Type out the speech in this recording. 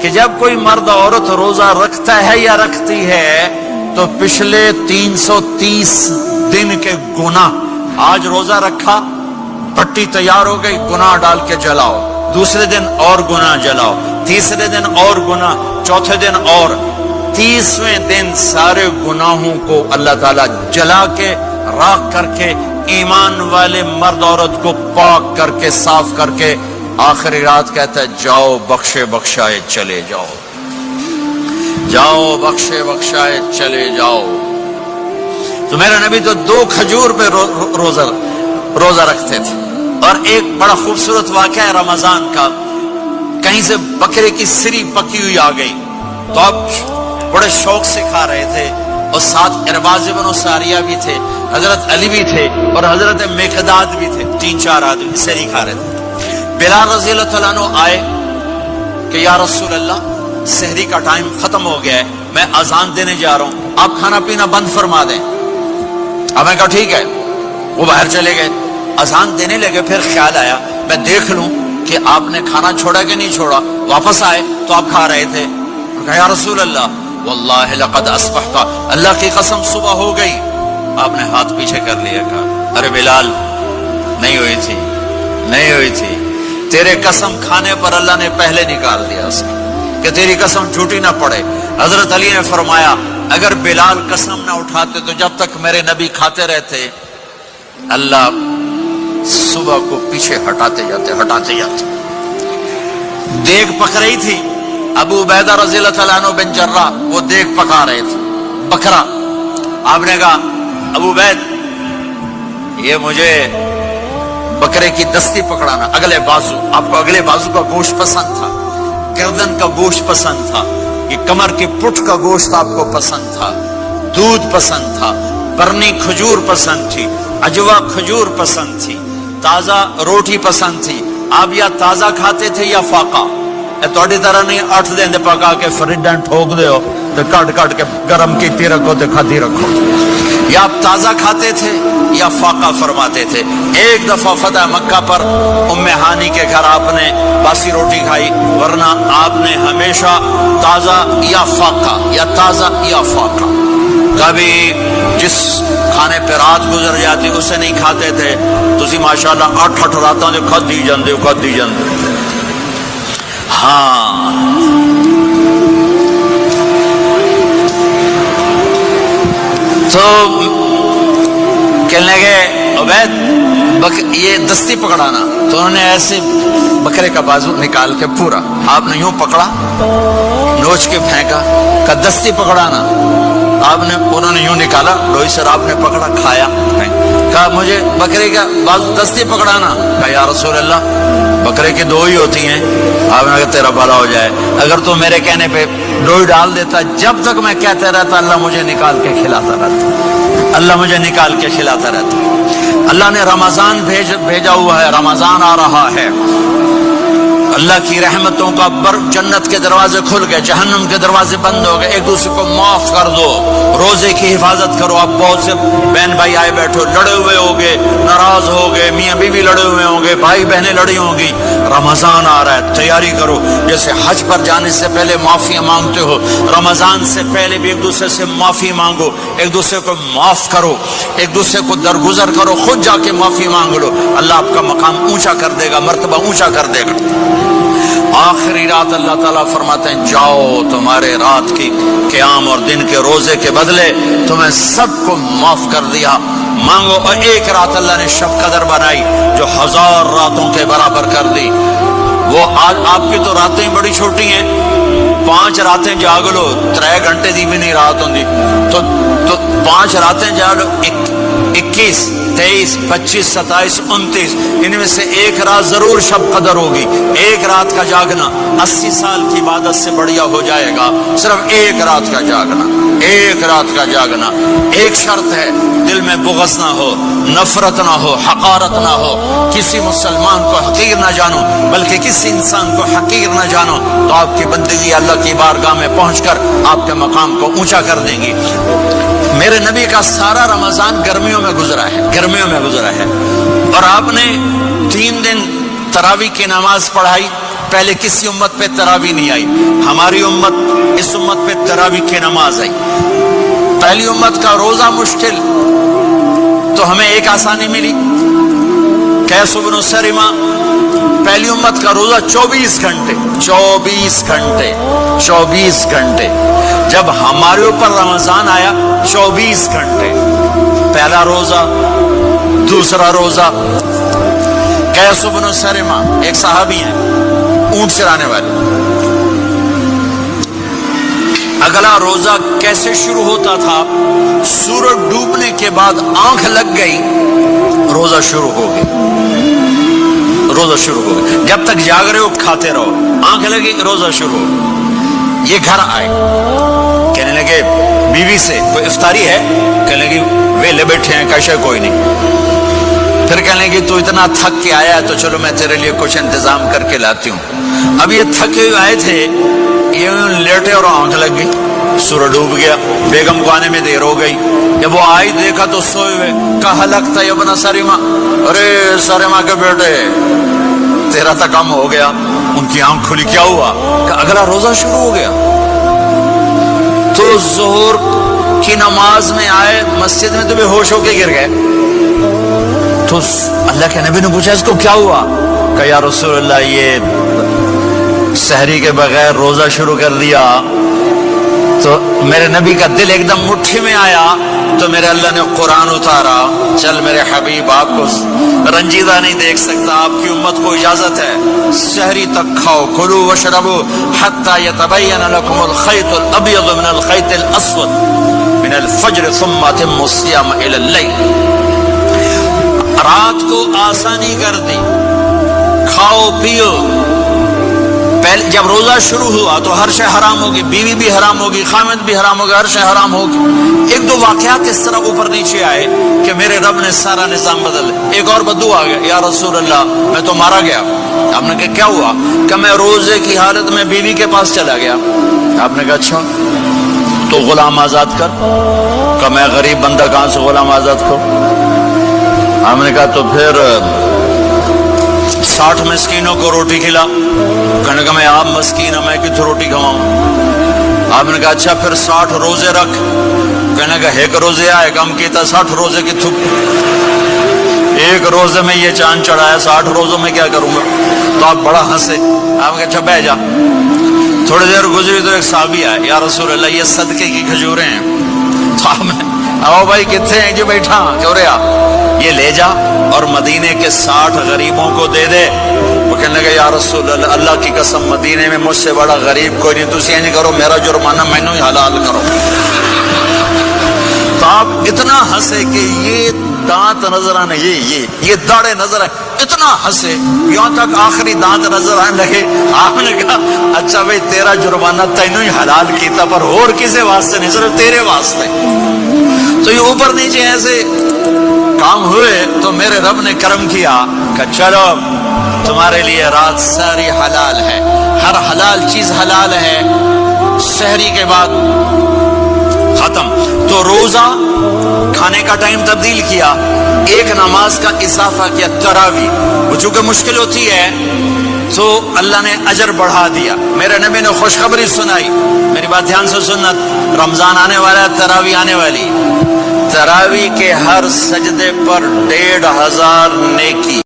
کہ جب کوئی مرد عورت روزہ رکھتا ہے یا رکھتی ہے تو پچھلے 330 دن کے گناہ، آج روزہ رکھا، پٹی تیار ہو گئی، گناہ ڈال کے جلاؤ، دوسرے دن اور گناہ جلاؤ، تیسرے دن اور گناہ، چوتھے دن اور، 30ویں دن سارے گناہوں کو اللہ تعالیٰ جلا کے راکھ کر کے ایمان والے مرد عورت کو پاک کر کے صاف کر کے آخری رات کہتا ہے جاؤ بخشے بخشائے چلے جاؤ، جاؤ بخشے بخشائے چلے جاؤ۔ تو میرا نبی تو 2 کھجور پہ روزہ رکھتے تھے۔ اور ایک بڑا خوبصورت واقعہ ہے رمضان کا، کہیں سے بکرے کی سری پکی ہوئی آ گئی تو اب بڑے شوق سے کھا رہے تھے، اور ساتھ ارباز بن ساریہ بھی تھے، حضرت علی بھی تھے اور حضرت مقداد بھی تھے، 3-4 آدمی سری کھا رہے تھے۔ بلال رضی اللہ عنہ آئے کہ یا رسول اللہ سحری کا ٹائم ختم ہو گیا ہے، میں اذان دینے جا رہا ہوں، آپ کھانا پینا بند فرما دیں۔ اب میں کہا ٹھیک ہے، وہ باہر چلے گئے، اذان دینے لگے، پھر خیال آیا میں دیکھ لوں کہ آپ نے کھانا چھوڑا کہ نہیں چھوڑا، واپس آئے تو آپ کھا رہے تھے۔ کہا یا رسول اللہ واللہ لقد اصبحت، اللہ کی قسم صبح ہو گئی۔ آپ نے ہاتھ پیچھے کر لیا، کہا ارے بلال نہیں ہوئی تھی، نہیں ہوئی تھی، تیرے قسم کھانے پر اللہ نے پہلے نکال دیا اس کو کہ تیری قسم جھوٹی نہ پڑے۔ حضرت علی نے فرمایا اگر بلال قسم نہ اٹھاتے تو جب تک میرے نبی کھاتے رہتے اللہ صبح کو پیچھے ہٹاتے جاتے۔ دیگ پک رہی تھی، ابو عبیدہ رضی اللہ تعالیٰ عنہ بن جراح وہ دیگ پکا رہے تھے، بکرا۔ آپ نے کہا ابو عبید یہ مجھے بکرے کی دستی پکڑانا، اگلے بازو، آپ کو اگلے بازو کا گوشت پسند تھا، گردن کا گوشت پسند تھا، یہ کمر کی پٹھ کا گوشت آپ کو پسند تھا، دودھ پسند تھا، برنی کھجور پسند تھی، اجوا کھجور پسند تھی، تازہ روٹی پسند تھی۔ آپ یا تازہ کھاتے تھے یا فاقہ، تھوڑی طرح نہیں 8 دن پکا کے فریڈن ٹھوک دے ہو تو کٹ کے گرم کیتی رکھو تو کھاتی رکھو، یا آپ تازہ کھاتے تھے یا فاقہ فرماتے تھے۔ ایک دفعہ فتح مکہ پر ام ہانی کے گھر آپ نے باسی روٹی کھائی، ورنہ آپ نے ہمیشہ تازہ یا فاقہ یا تازہ یا فاقہ، کبھی جس کھانے پہ رات گزر جاتی اسے نہیں کھاتے تھے۔ تسی ماشاءاللہ 8 راتاں جو کھدی جاندے۔ ہاں تو کہنے لگے عبید یہ دستی پکڑانا، تو انہوں نے ایسے بکرے کا بازو نکال کے پورا آپ نے یوں پکڑا، نوچ کے پھینکا، کہ دستی پکڑانا، انہوں نے یوں نکالا، لوئی سر آپ نے پکڑا، کھایا، کہا مجھے بکرے کا بازو دستی پکڑانا۔ کہا یا رسول اللہ بکرے کی 2 ہی ہوتی ہیں۔ آپ نے کہا تیرا بھلا ہو جائے، اگر تو میرے کہنے پہ 2 ہی ڈال دیتا، جب تک میں کہتے رہتا اللہ مجھے نکال کے کھلاتا رہتا، اللہ مجھے نکال کے کھلاتا رہتا۔ اللہ نے رمضان بھیجا ہوا ہے، رمضان آ رہا ہے، اللہ کی رحمتوں کا جنت کے دروازے کھل گئے، جہنم کے دروازے بند ہو گئے، ایک دوسرے کو معاف کر دو، روزے کی حفاظت کرو۔ اب بہت سے بہن بھائی آئے بیٹھو، لڑے ہوئے ہوگے، ناراض ہوگے، میاں بیوی لڑے ہوئے ہوں گے، بھائی بہنیں لڑی ہوں گی، رمضان آ رہا ہے، تیاری کرو۔ جیسے حج پر جانے سے پہلے معافیاں مانگتے ہو، رمضان سے پہلے بھی ایک دوسرے سے معافی مانگو، ایک دوسرے کو معاف کرو، ایک دوسرے کو درگزر کرو، خود جا کے معافی مانگ لو، اللہ آپ کا مقام اونچا کر دے گا، مرتبہ اونچا کر دے گا۔ آخری رات اللہ تعالیٰ فرماتے ہیں جاؤ، تمہارے رات کی قیام اور دن کے روزے کے بدلے تمہیں سب کو معاف کر دیا، مانگو۔ اور ایک رات اللہ نے شب قدر بنائی جو 1000 راتوں کے برابر کر دی۔ وہ آج آپ کی تو راتیں بڑی چھوٹی ہیں، 5 راتیں جاگ لو، 3 گھنٹے دی بھی نہیں رات ہوندی، تو 5 راتیں جاگ لو، 21 23 25 27 29، ان میں سے ایک رات ضرور شب قدر ہوگی۔ ایک رات کا جاگنا 80 سال کی عبادت سے بڑھیا ہو جائے گا، صرف ایک رات کا جاگنا، ایک رات کا جاگنا۔ ایک شرط ہے، دل میں بغض نہ ہو، نفرت نہ ہو، حقارت نہ ہو، کسی مسلمان کو حقیر نہ جانو، بلکہ کسی انسان کو حقیر نہ جانو، تو آپ کی بندگی اللہ کی بارگاہ میں پہنچ کر آپ کے مقام کو اونچا کر دیں گی۔ میرے نبی کا سارا رمضان گرمیوں میں گزرا ہے، اور آپ نے 3 دن تراویح کی نماز پڑھائی، پہلے کسی امت پہ تراوی نہیں آئی، ہماری امت، اس امت پہ تراوی کی نماز آئی۔ پہلی امت کا روزہ مشکل تو ہمیں ایک آسانی ملی، قیس بن سرمہ، پہلی امت کا روزہ 24 گھنٹے 24 گھنٹے، جب ہمارے اوپر رمضان آیا 24 گھنٹے، پہلا روزہ، دوسرا روزہ۔ قیس بن سرمہ ایک صحابی ہیں، اونٹ چرانے والے۔ اگلا روزہ کیسے شروع ہوتا تھا؟ سورج ڈوبنے کے بعد آنکھ لگ گئی، روزہ شروع ہو گیا، روزہ شروع ہو گیا، جب تک جاگ رہے ہو کھاتے رہو، آنکھ لگی روزہ شروع ہو گیا۔ یہ گھر آئے، کہنے لگے بیوی سے کوئی افطاری ہے؟ کہنے لگے ویلے بیٹھے ہیں، کیسے کوئی نہیں۔ پھر کہنے لگے تو اتنا تھک کے آیا ہے تو چلو میں تیرے لیے کچھ انتظام کر کے لاتی ہوں۔ اب یہ تھکے ہوئے آئے تھے، یہ لیٹے اور آنکھ لگ گئی، سورج ڈوب گیا، بیگم کو آنے میں دیر ہو گئی۔ جب وہ آئی دیکھا تو سوئے ہوئے، کہا لگتا ہے ابن سرمہ، ارے سرمہ کے بیٹے تیرا تو کم ہو گیا۔ ان کی آنکھ کھلی، کیا ہوا؟ کہ اگلا روزہ شروع ہو گیا۔ تو ظہر کی نماز میں آئے، مسجد میں تو بے ہوش ہو کے گر گئے۔ تو اللہ کے نبی نے پوچھا اس کو کیا ہوا؟ کہ یا رسول اللہ یہ سحری کے بغیر روزہ شروع کر دیا۔ تو میرے نبی کا دل ایک دم مٹھی میں آیا، تو میرے اللہ نے قرآن اتارا، چل میرے حبیب آپ کو رنجیدہ نہیں دیکھ سکتا، آپ کی امت کو اجازت ہے سحری تک کھاؤ، کلوا واشربوا حتی یتبین لکم الخیط الابیض من الخیط الاسود من الفجر ثم اتموا الصیام الی اللیل۔ رات کو آسانی کر دی، کھاؤ پیو۔ پہلے جب روزہ شروع ہوا تو ہر شے حرام ہوگی، بیوی بھی حرام ہوگی، خامد بھی حرام ہوگا، ہر شے حرام ہوگی۔ ایک دو واقعات اس طرح اوپر نیچے آئے کہ میرے رب نے سارا نظام بدل۔ ایک اور بدو آ گیا، یا رسول اللہ میں تو مارا گیا۔ آپ نے کہا کیا ہوا؟ کہ میں روزے کی حالت میں بیوی کے پاس چلا گیا۔ آپ نے کہا اچھا تو غلام آزاد کر۔ کہ میں غریب بندہ کہاں سے غلام آزاد کروں؟ آپ نے کہا تو پھر 60 مسکینوں کو روٹی کھلا۔ کہنے لگا میں آپ مسکین ہوں، میں کتوں روٹی کھواؤں؟ آپ نے کہا اچھا پھر 60 روزے رکھ۔ کہنے لگا ایک روزے آئے کم کیتا، 60 روزے کی تھک، ایک روزے میں یہ چاند چڑھایا، 60 روزوں میں کیا کروں گا؟ تو آپ بڑا ہنسے۔ آپ نے کہا اچھا بہ جا۔ تھوڑی دیر گزری تو ایک صحابی آیا، یا رسول اللہ یہ صدقے کی کھجوریں ہیں۔ تو آپ نے آؤ بھائی کتنے ہیں؟ جو بیٹھا کیوں رہا، یہ لے جا اور مدینے کے 60 غریبوں کو دے دے۔ وہ کہنے لگا یا رسول اللہ اللہ کی قسم مدینے میں مجھ سے بڑا غریب کوئی نہیں، تسی نہیں کرو، میرا جرمانہ مینوں ہی حلال کرو۔ تو آپ اتنا ہنسے کہ یہ دانت نظر آنے، یہ داڑے نظر آئے، اتنا ہنسے یہاں تک آخری دانت نظر آنے لگے۔ آپ نے کہا اچھا بھائی تیرا جرمانہ تینوں ہی حلال کیتا، پر اور کسی واسطے نہیں، صرف تیرے واسطے۔ تو یہ اوپر نیچے ایسے کام ہوئے تو میرے رب نے کرم کیا کہ چلو تمہارے لیے رات ساری حلال ہے، ہر حلال چیز حلال ہے۔ سحری کے بعد ختم، تو روزہ کھانے کا ٹائم تبدیل کیا، ایک نماز کا اضافہ کیا، تراوی۔ وہ چونکہ مشکل ہوتی ہے تو اللہ نے اجر بڑھا دیا۔ میرے نبی نے خوشخبری سنائی، میری بات دھیان سے سننا، رمضان آنے والا ہے، تراوی آنے والی، تراوی کے ہر سجدے پر 1500 نیکی۔